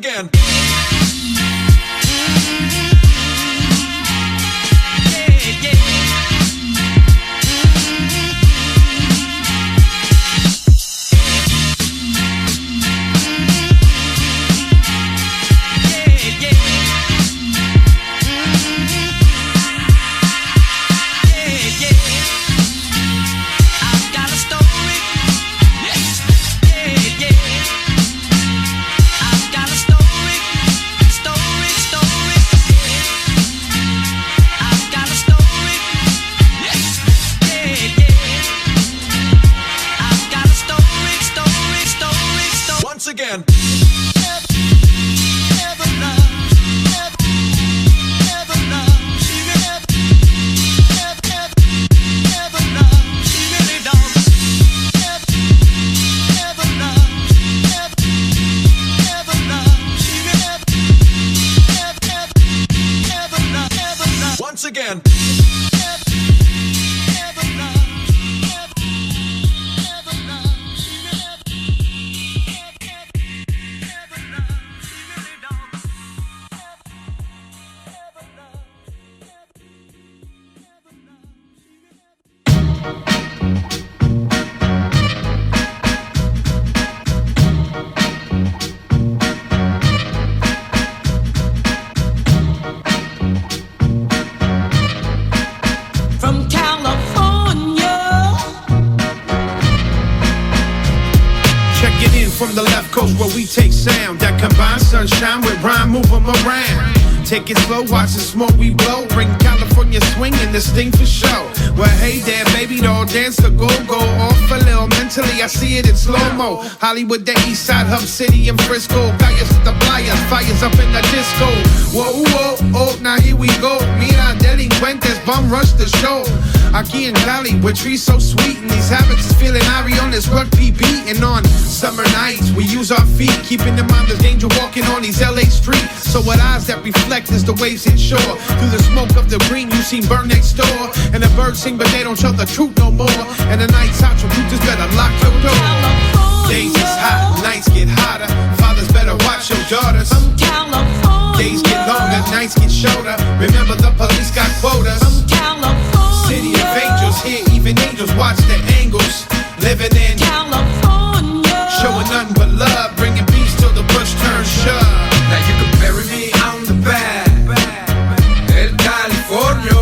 again. Again. Once again. From the left coast where we take sound that combines sunshine with rhyme, move 'em around. Take it slow, watch the smoke we blow. Bring California swing and this thing for show. Well, hey there, baby doll, dance the go-go off a little mental. Italy, I see it in slow-mo. Hollywood, the east side, Hub City, and Frisco. Calles the playas, fires up in the disco. Whoa, whoa, oh, now here we go. Mira, delincuentes, bum rush the show. Aquí in Cali, where trees so sweet, and these habits is feeling Ari on this rugby beat. And on summer nights, we use our feet, keeping in mind the danger walking on these LA streets. So what eyes that reflect is the waves hit shore. Through the smoke of the green, you seen burn next door. And the birds sing, but they don't tell the truth no more. And the night's hot, so you just better lock your door. Days is hot, nights get hotter. Fathers better watch your daughters. Days get longer, nights get shorter. Remember the police got quotas. City of angels, here even angels watch the angles. Living in California, showing nothing but love, bringing peace till the push turns shove. Now you can bury me on the back, El California.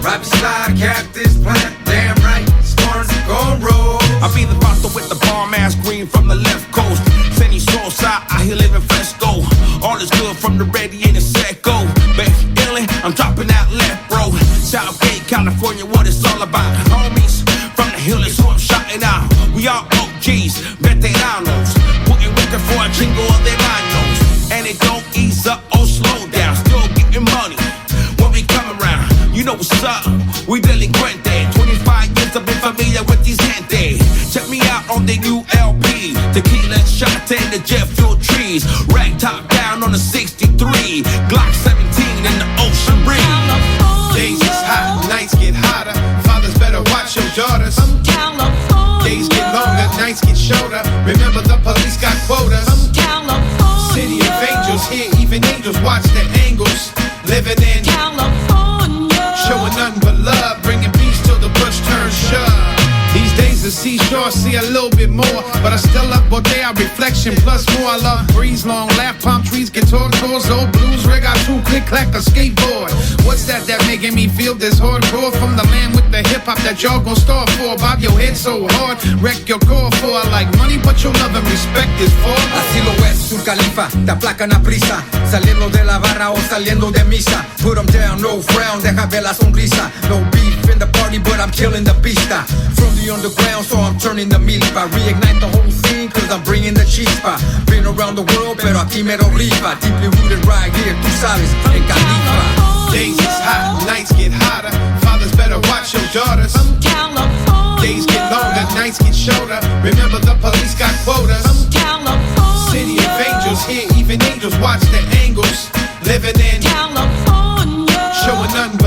Right beside Cactus Plant, damn right, storms are gon' roll. I be the Quarto with the palm ass green from the left coast. Sunny soul side, I here living fresco. All is good from the ready and the seco. Baby, illin', I'm dropping out left, bro. Southgate, California, what it's all about. Homies from the hill is who I'm shouting out. We all OGs, veteranos. Putting record for a jingle of their manos. And it don't ease up or slow down. Still getting money when we come around. You know what's up, we delinquente. 25 years I've been familiar with these gente. Check me out on the new LP. Tequila shot and the jet fuel trees. Rag top down on the 63. Glock 17 in the ocean breeze. Days is hot, nights get hotter. Fathers better watch your daughters. Days get longer, nights get shorter. Remember the police got quotas. City of angels, here even angels watch the angles. Living in California, showing nothing but love, bringing peace till the push turns shove. These days the seashore see a little bit more, but I still love Bodega reflection plus more. I love breeze, long laugh, palm trees, guitar chords, old blues, rig out two, click clack, a skateboard. What's that making me feel this hardcore? From the land with the hip hop that y'all gon' starve for. Bob your head so hard, wreck your core for. I like money, but your love and respect is for. Así lo es, Sur Califa, te aplacan a prisa. Saliendo de la barra o saliendo de misa. Put 'em down, no frown, deja ver la sonrisa. No beef in the party, but I'm killing the pista. From the underground, so I'm turning the milpa. Reignite the whole scene, cause I'm bringing the chispa. Been around the world, pero aquí me lo rifa. Deeply rooted right here, tú sabes, en Califa. Days is hot, nights get hotter. Fathers better watch your daughters. Days get longer, nights get shorter. Remember the police got quotas. City of angels, here even angels watch the angles. Living in California, showing nothing but